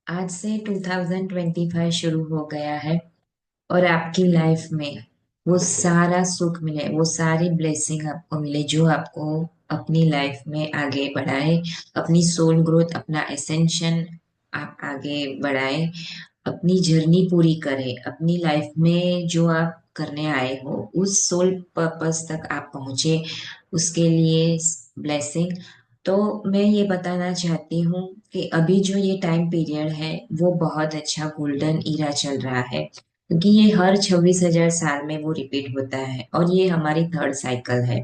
आज से 2025 शुरू हो गया है और आपकी लाइफ में वो सारा सुख मिले, वो सारी ब्लेसिंग आपको मिले जो आपको अपनी लाइफ में आगे बढ़ाए, अपनी सोल ग्रोथ, अपना एसेंशन आप आगे बढ़ाए, अपनी जर्नी पूरी करें, अपनी लाइफ में जो आप करने आए हो उस सोल पर्पस तक आप पहुंचे, उसके लिए ब्लेसिंग। तो मैं ये बताना चाहती हूँ कि अभी जो ये टाइम पीरियड है वो बहुत अच्छा गोल्डन ईरा चल रहा है, क्योंकि ये हर 26,000 साल में वो रिपीट होता है और ये हमारी थर्ड साइकिल है।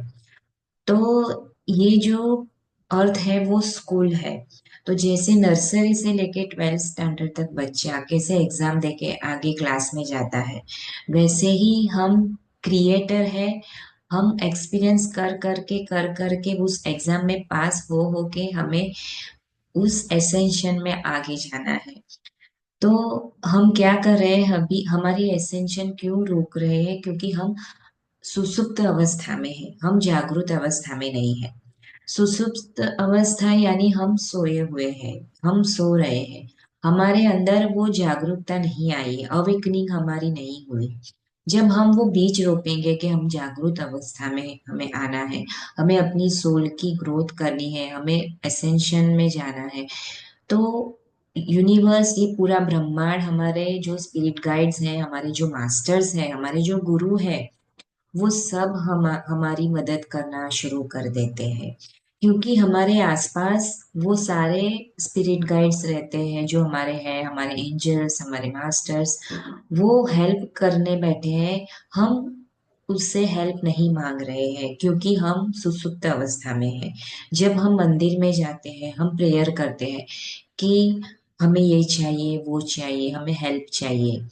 तो ये जो अर्थ है वो स्कूल है। तो जैसे नर्सरी से लेके 12th स्टैंडर्ड तक बच्चा कैसे एग्जाम देके आगे क्लास में जाता है, वैसे ही हम क्रिएटर है। हम एक्सपीरियंस कर करके उस एग्जाम में पास हो के हमें उस एसेंशन में आगे जाना है। तो हम क्या कर रहे हैं अभी, हमारी एसेंशन क्यों रोक रहे हैं? क्योंकि हम सुसुप्त अवस्था में है, हम जागृत अवस्था में नहीं है। सुसुप्त अवस्था यानी हम सोए हुए हैं, हम सो रहे हैं, हमारे अंदर वो जागरूकता नहीं आई है, अवेकनिंग हमारी नहीं हुई। जब हम वो बीज रोपेंगे कि हम जागृत अवस्था में हमें आना है, हमें अपनी सोल की ग्रोथ करनी है, हमें एसेंशन में जाना है, तो यूनिवर्स, ये पूरा ब्रह्मांड, हमारे जो स्पिरिट गाइड्स हैं, हमारे जो मास्टर्स हैं, हमारे जो गुरु हैं, वो सब हमारी मदद करना शुरू कर देते हैं। क्योंकि हमारे आसपास वो सारे स्पिरिट गाइड्स रहते हैं जो हमारे हैं, हमारे एंजल्स, हमारे मास्टर्स, वो हेल्प करने बैठे हैं। हम उससे हेल्प नहीं मांग रहे हैं क्योंकि हम सुसुप्त अवस्था में हैं। जब हम मंदिर में जाते हैं, हम प्रेयर करते हैं कि हमें ये चाहिए, वो चाहिए, हमें हेल्प चाहिए,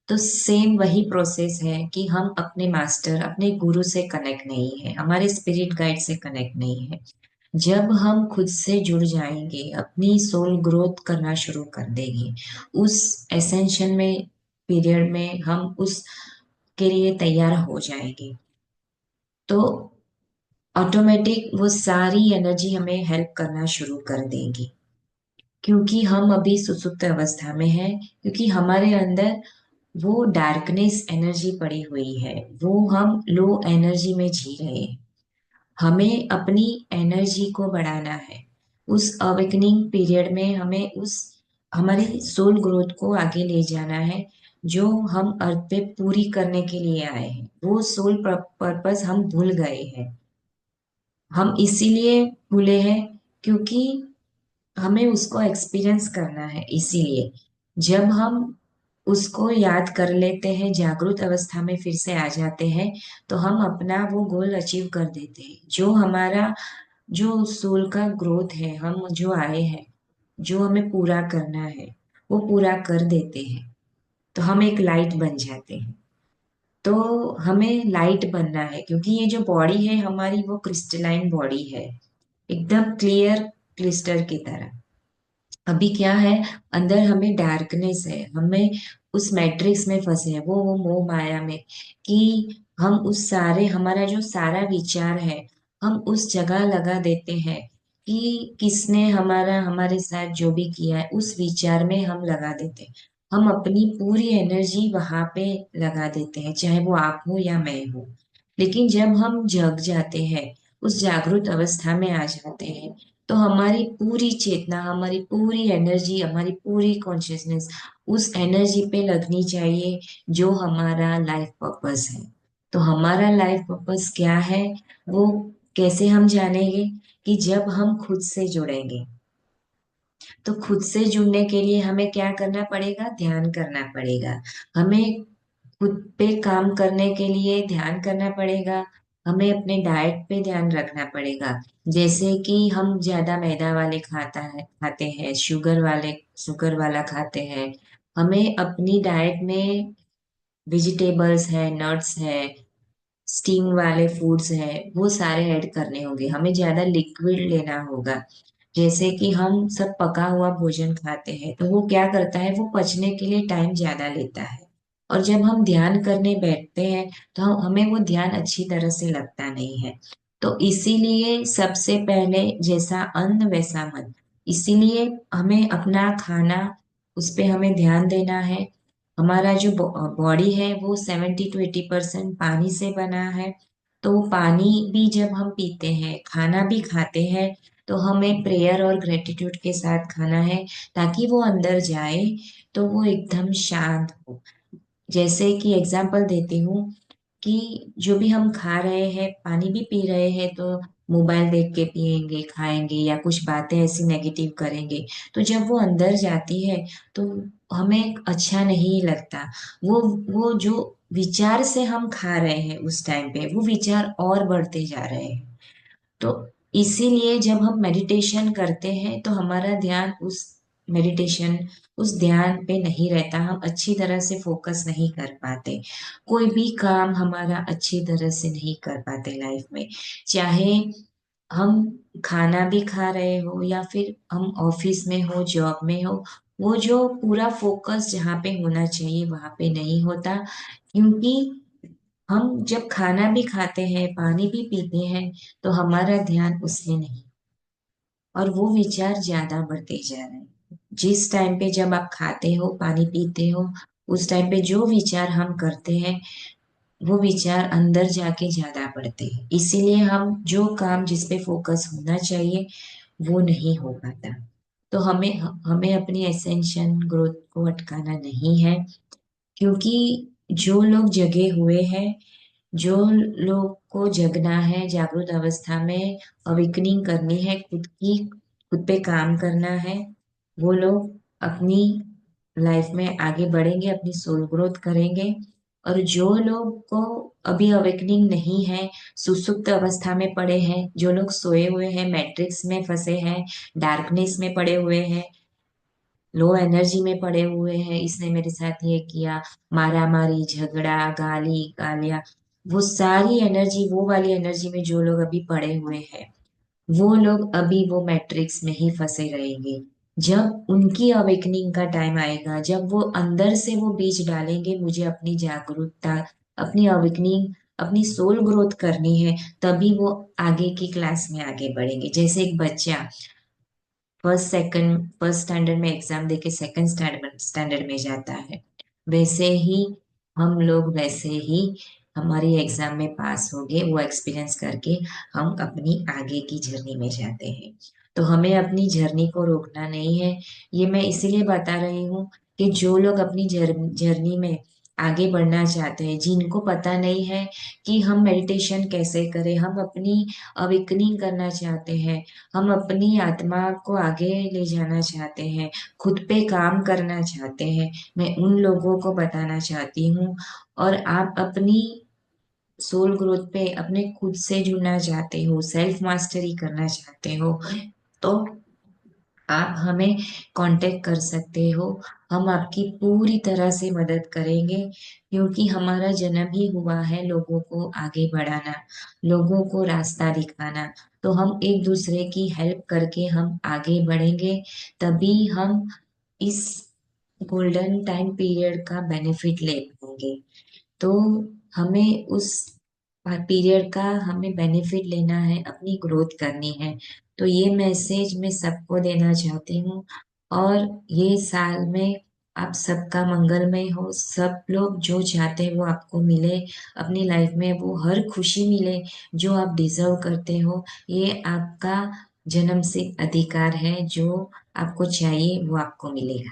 तो सेम वही प्रोसेस है कि हम अपने मास्टर, अपने गुरु से कनेक्ट नहीं है, हमारे स्पिरिट गाइड से कनेक्ट नहीं है। जब हम खुद से जुड़ जाएंगे, अपनी सोल ग्रोथ करना शुरू कर देंगे, उस एसेंशन में पीरियड में हम उस के लिए तैयार हो जाएंगे, तो ऑटोमेटिक वो सारी एनर्जी हमें हेल्प करना शुरू कर देगी। क्योंकि हम अभी सुसुप्त अवस्था में हैं, क्योंकि हमारे अंदर वो डार्कनेस एनर्जी पड़ी हुई है, वो हम लो एनर्जी में जी रहे हैं। हमें अपनी एनर्जी को बढ़ाना है। उस अवेकनिंग पीरियड में हमें उस हमारी सोल ग्रोथ को आगे ले जाना है, जो हम अर्थ पे पूरी करने के लिए आए हैं। वो सोल पर्पस हम भूल गए हैं। हम इसीलिए भूले हैं क्योंकि हमें उसको एक्सपीरियंस करना है। इसीलिए जब हम उसको याद कर लेते हैं, जागृत अवस्था में फिर से आ जाते हैं, तो हम अपना वो गोल अचीव कर देते हैं। जो हमारा जो सोल का ग्रोथ है, हम जो आए हैं, जो हमें पूरा करना है, वो पूरा कर देते हैं। तो हम एक लाइट बन जाते हैं। तो हमें लाइट बनना है, क्योंकि ये जो बॉडी है हमारी, वो क्रिस्टलाइन बॉडी है, एकदम क्लियर क्रिस्टल की तरह। अभी क्या है, अंदर हमें डार्कनेस है, हमें उस मैट्रिक्स में फंसे हैं, वो मोह माया में, कि हम उस सारे, हमारा जो सारा विचार है, हम उस जगह लगा देते हैं कि किसने हमारा हमारे साथ जो भी किया है उस विचार में हम लगा देते हैं। हम अपनी पूरी एनर्जी वहां पे लगा देते हैं, चाहे वो आप हो या मैं हो। लेकिन जब हम जग जाते हैं, उस जागृत अवस्था में आ जाते हैं, तो हमारी पूरी चेतना, हमारी पूरी एनर्जी, हमारी पूरी कॉन्शियसनेस उस एनर्जी पे लगनी चाहिए जो हमारा लाइफ पर्पस है। तो हमारा लाइफ पर्पस क्या है, वो कैसे हम जानेंगे? कि जब हम खुद से जुड़ेंगे। तो खुद से जुड़ने के लिए हमें क्या करना पड़ेगा? ध्यान करना पड़ेगा। हमें खुद पे काम करने के लिए ध्यान करना पड़ेगा। हमें अपने डाइट पे ध्यान रखना पड़ेगा। जैसे कि हम ज्यादा मैदा वाले खाते हैं, शुगर वाला खाते हैं। हमें अपनी डाइट में वेजिटेबल्स है, नट्स है, स्टीम वाले फूड्स है, वो सारे ऐड करने होंगे। हमें ज्यादा लिक्विड लेना होगा। जैसे कि हम सब पका हुआ भोजन खाते हैं, तो वो क्या करता है, वो पचने के लिए टाइम ज्यादा लेता है। और जब हम ध्यान करने बैठते हैं, तो हमें वो ध्यान अच्छी तरह से लगता नहीं है। तो इसीलिए सबसे पहले जैसा अन्न वैसा मन। इसीलिए हमें अपना खाना उस पे हमें ध्यान देना है। हमारा जो बॉडी है वो 70 to 80% पानी से बना है। तो वो पानी भी जब हम पीते हैं, खाना भी खाते हैं, तो हमें प्रेयर और ग्रेटिट्यूड के साथ खाना है, ताकि वो अंदर जाए तो वो एकदम शांत हो। जैसे कि एग्जाम्पल देती हूँ कि जो भी हम खा रहे हैं, पानी भी पी रहे हैं, तो मोबाइल देख के पिएंगे, खाएंगे या कुछ बातें ऐसी नेगेटिव करेंगे, तो जब वो अंदर जाती है तो हमें अच्छा नहीं लगता। वो जो विचार से हम खा रहे हैं उस टाइम पे, वो विचार और बढ़ते जा रहे हैं। तो इसीलिए जब हम मेडिटेशन करते हैं तो हमारा ध्यान मेडिटेशन उस ध्यान पे नहीं रहता, हम अच्छी तरह से फोकस नहीं कर पाते, कोई भी काम हमारा अच्छी तरह से नहीं कर पाते लाइफ में। चाहे हम खाना भी खा रहे हो या फिर हम ऑफिस में हो, जॉब में हो, वो जो पूरा फोकस जहाँ पे होना चाहिए वहां पे नहीं होता। क्योंकि हम जब खाना भी खाते हैं, पानी भी पीते हैं, तो हमारा ध्यान उसमें नहीं, और वो विचार ज्यादा बढ़ते जा रहे हैं। जिस टाइम पे जब आप खाते हो, पानी पीते हो, उस टाइम पे जो विचार हम करते हैं, वो विचार अंदर जाके ज्यादा बढ़ते हैं। इसीलिए हम जो काम जिस पे फोकस होना चाहिए वो नहीं हो पाता। तो हमें हमें अपनी एसेंशन ग्रोथ को अटकाना नहीं है। क्योंकि जो लोग जगे हुए हैं, जो लोग को जगना है, जागृत अवस्था में अवेकनिंग करनी है, खुद पे काम करना है, वो लोग अपनी लाइफ में आगे बढ़ेंगे, अपनी सोल ग्रोथ करेंगे। और जो लोग को अभी अवेकनिंग नहीं है, सुसुप्त अवस्था में पड़े हैं, जो लोग सोए हुए हैं, मैट्रिक्स में फंसे हैं, डार्कनेस में पड़े हुए हैं, लो एनर्जी में पड़े हुए हैं, इसने मेरे साथ ये किया, मारा मारी, झगड़ा, गाली गालियां, वो सारी एनर्जी, वो वाली एनर्जी में जो लोग अभी पड़े हुए हैं, वो लोग अभी वो मैट्रिक्स में ही फंसे रहेंगे। जब उनकी अवेकनिंग का टाइम आएगा, जब वो अंदर से वो बीज डालेंगे, मुझे अपनी जागरूकता, अपनी अवेकनिंग, अपनी सोल ग्रोथ करनी है, तभी वो आगे की क्लास में आगे बढ़ेंगे। जैसे एक बच्चा फर्स्ट स्टैंडर्ड में एग्जाम देके सेकंड स्टैंडर्ड में जाता है, वैसे ही हम लोग, वैसे ही हमारी एग्जाम में पास हो गए, वो एक्सपीरियंस करके हम अपनी आगे की जर्नी में जाते हैं। तो हमें अपनी जर्नी को रोकना नहीं है। ये मैं इसीलिए बता रही हूँ कि जो लोग अपनी जर्नी में आगे बढ़ना चाहते हैं, जिनको पता नहीं है कि हम मेडिटेशन कैसे करें, हम अपनी अवेकनिंग करना चाहते हैं, हम अपनी आत्मा को आगे ले जाना चाहते हैं, खुद पे काम करना चाहते हैं, मैं उन लोगों को बताना चाहती हूँ। और आप अपनी सोल ग्रोथ पे अपने खुद से जुड़ना चाहते हो, सेल्फ मास्टरी करना चाहते हो, तो आप हमें कांटेक्ट कर सकते हो। हम आपकी पूरी तरह से मदद करेंगे, क्योंकि हमारा जन्म ही हुआ है लोगों को आगे बढ़ाना, लोगों को रास्ता दिखाना। तो हम एक दूसरे की हेल्प करके हम आगे बढ़ेंगे, तभी हम इस गोल्डन टाइम पीरियड का बेनिफिट ले पाएंगे। तो हमें उस पीरियड का हमें बेनिफिट लेना है, अपनी ग्रोथ करनी है। तो ये मैसेज मैं सबको देना चाहती हूँ। और ये साल में आप सबका मंगलमय हो, सब लोग जो चाहते हैं वो आपको मिले, अपनी लाइफ में वो हर खुशी मिले जो आप डिजर्व करते हो। ये आपका जन्म से अधिकार है, जो आपको चाहिए वो आपको मिलेगा।